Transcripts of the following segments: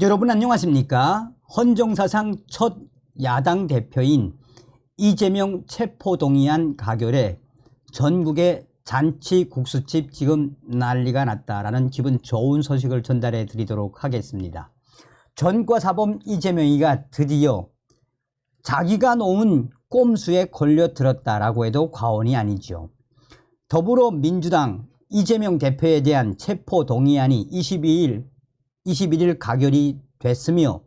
여러분 안녕하십니까? 헌정사상 첫 야당 대표인 이재명 체포동의안 가결에 전국의 잔치 국수집 지금 난리가 났다라는 기분 좋은 소식을 전달해 드리도록 하겠습니다. 전과사범 이재명이가 드디어 자기가 놓은 꼼수에 걸려들었다라고 해도 과언이 아니죠. 더불어민주당 이재명 대표에 대한 체포동의안이 21일 가결이 됐으며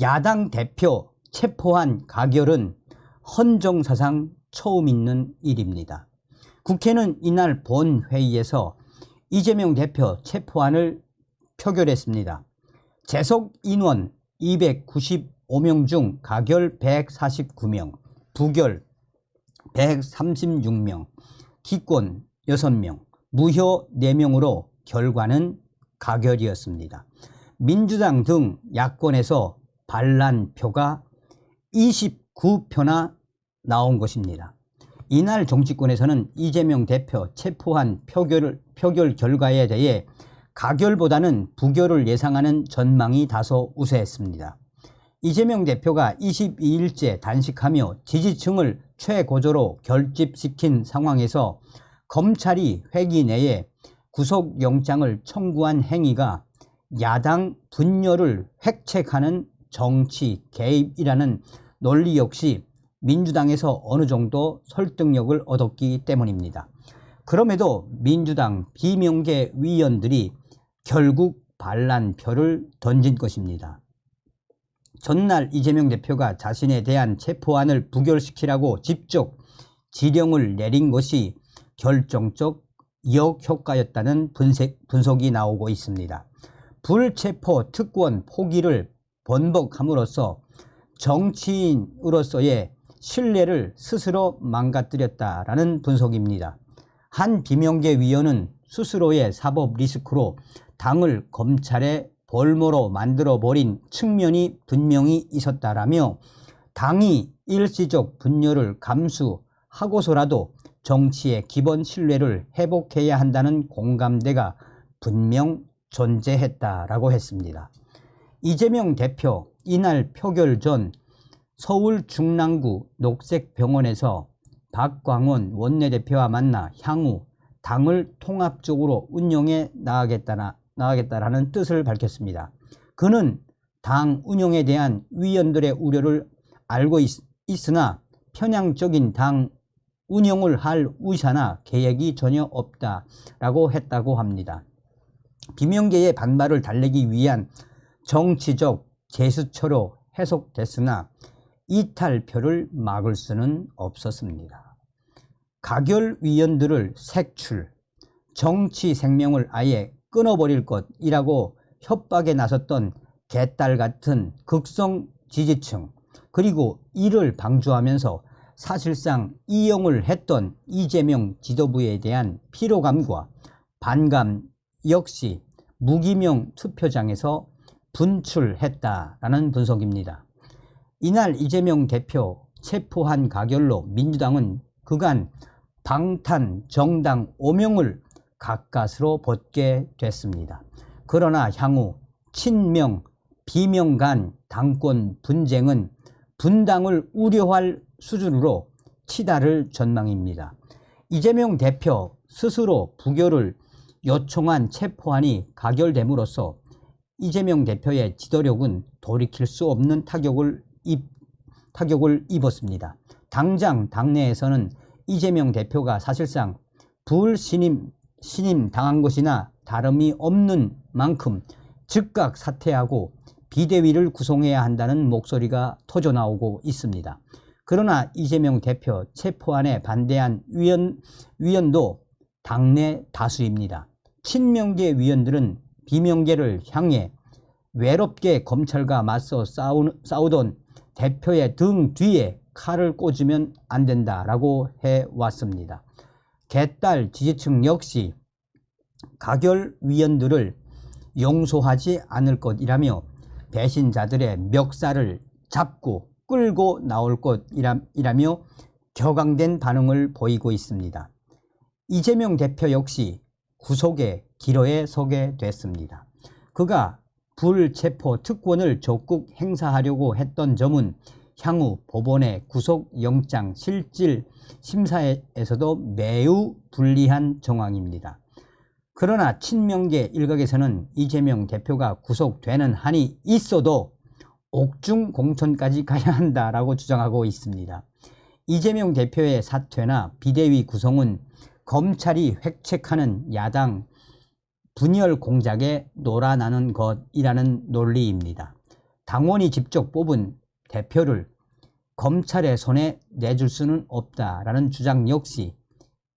야당 대표 체포한 가결은 헌정사상 처음 있는 일입니다. 국회는 이날 본회의에서 이재명 대표 체포안을 표결했습니다. 재석 인원 295명 중 가결 149명, 부결 136명, 기권 6명, 무효 4명으로 결과는 가결이었습니다. 민주당 등 야권에서 반란표가 29표나 나온 것입니다. 이날 정치권에서는 이재명 대표 체포한 표결 결과에 대해 가결보다는 부결을 예상하는 전망이 다소 우세했습니다. 이재명 대표가 22일째 단식하며 지지층을 최고조로 결집시킨 상황에서 검찰이 회기 내에 구속영장을 청구한 행위가 야당 분열을 획책하는 정치 개입이라는 논리 역시 민주당에서 어느 정도 설득력을 얻었기 때문입니다. 그럼에도 민주당 비명계 위원들이 결국 반란표를 던진 것입니다. 전날 이재명 대표가 자신에 대한 체포안을 부결시키라고 직접 지령을 내린 것이 결정적 역효과였다는 분석이 나오고 있습니다. 불체포 특권 포기를 번복함으로써 정치인으로서의 신뢰를 스스로 망가뜨렸다라는 분석입니다. 한 비명계 위원은 스스로의 사법 리스크로 당을 검찰의 볼모로 만들어버린 측면이 분명히 있었다라며 당이 일시적 분열을 감수하고서라도 정치의 기본 신뢰를 회복해야 한다는 공감대가 분명 존재했다라고 했습니다. 이재명 대표 이날 표결 전 서울 중랑구 녹색병원에서 박광원 원내대표와 만나 향후 당을 통합적으로 운영해 나가겠다라는 뜻을 밝혔습니다. 그는 당 운영에 대한 위원들의 우려를 알고 있으나 편향적인 당 운영을 할 의사나 계획이 전혀 없다라고 했다고 합니다. 비명계의 반발을 달래기 위한 정치적 제스처로 해석됐으나 이탈표를 막을 수는 없었습니다. 가결위원들을 색출, 정치 생명을 아예 끊어버릴 것이라고 협박에 나섰던 개딸 같은 극성 지지층, 그리고 이를 방조하면서 사실상 이용을 했던 이재명 지도부에 대한 피로감과 반감 역시 무기명 투표장에서 분출했다라는 분석입니다. 이날 이재명 대표 체포한 가결로 민주당은 그간 방탄 정당 5명을 가까스로 벗게 됐습니다. 그러나 향후 친명, 비명 간 당권 분쟁은 분당을 우려할 수준으로 치달을 전망입니다. 이재명 대표 스스로 부결을 요청한 체포안이 가결됨으로써 이재명 대표의 지도력은 돌이킬 수 없는 타격을 입었습니다. 당장 당내에서는 이재명 대표가 사실상 불신임 당한 것이나 다름이 없는 만큼 즉각 사퇴하고 비대위를 구성해야 한다는 목소리가 터져나오고 있습니다. 그러나 이재명 대표 체포안에 반대한 위원도 당내 다수입니다. 친명계 위원들은 비명계를 향해 외롭게 검찰과 맞서 싸우던 대표의 등 뒤에 칼을 꽂으면 안 된다라고 해왔습니다. 개딸 지지층 역시 가결위원들을 용서하지 않을 것이라며 배신자들의 멱살을 잡고 끌고 나올 것이라며 격앙된 반응을 보이고 있습니다. 이재명 대표 역시 구속의 기로에 서게 됐습니다. 그가 불체포 특권을 적극 행사하려고 했던 점은 향후 법원의 구속영장 실질 심사에서도 매우 불리한 정황입니다. 그러나 친명계 일각에서는 이재명 대표가 구속되는 한이 있어도 옥중 공천까지 가야 한다라고 주장하고 있습니다. 이재명 대표의 사퇴나 비대위 구성은 검찰이 획책하는 야당 분열 공작에 놀아나는 것이라는 논리입니다. 당원이 직접 뽑은 대표를 검찰의 손에 내줄 수는 없다라는 주장 역시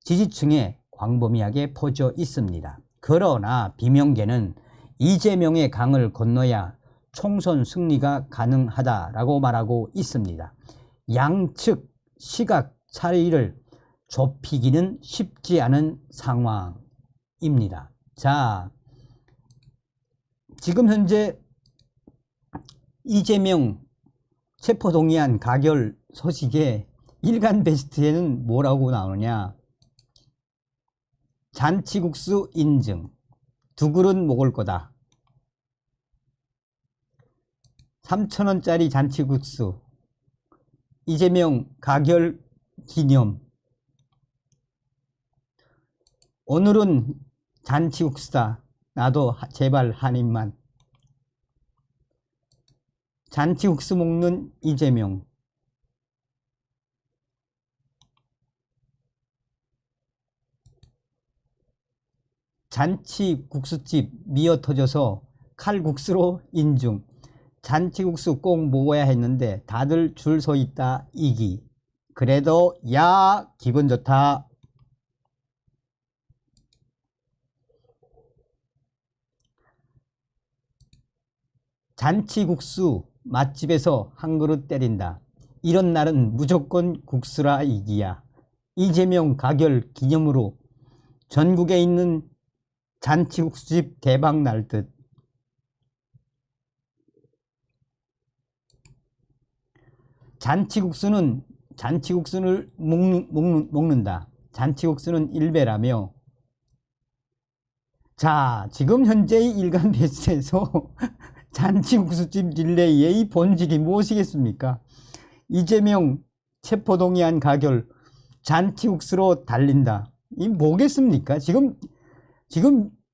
지지층에 광범위하게 퍼져 있습니다. 그러나 비명계는 이재명의 강을 건너야 총선 승리가 가능하다라고 말하고 있습니다. 양측 시각 차이를 좁히기는 쉽지 않은 상황입니다. 자, 지금 현재 이재명 체포동의안 가결 소식에 일간베스트에는 뭐라고 나오느냐. 잔치국수 인증, 2그릇 먹을 거다. 3,000원짜리 잔치국수, 이재명 가결 기념. 오늘은 잔치국수다. 나도 제발 한 입만. 잔치국수 먹는 이재명. 잔치국수집 미어 터져서 칼국수로 인증. 잔치국수 꼭 먹어야 했는데 다들 줄 서 있다 이기. 그래도 야 기분 좋다. 잔치국수 맛집에서 한 그릇 때린다. 이런 날은 무조건 국수라 이기야. 이재명 가결 기념으로 전국에 있는 잔치국수집 대박 날 듯. 잔치국수를 먹는다. 잔치국수는 일배라며. 자, 지금 현재의 일간 베스트에서 잔치국수집 릴레이의 본질이 무엇이겠습니까? 이재명 체포동의안 가결, 잔치국수로 달린다. 이 뭐겠습니까? 지금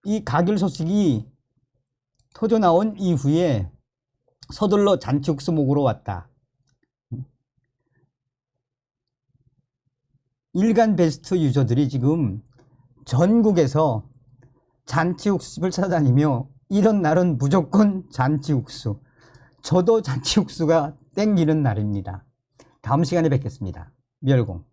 이 가결 소식이 터져 나온 이후에 서둘러 잔치국수 먹으러 왔다. 일간 베스트 유저들이 지금 전국에서 잔치국수집을 찾아다니며 이런 날은 무조건 잔치국수. 저도 잔치국수가 땡기는 날입니다. 다음 시간에 뵙겠습니다. 멸공.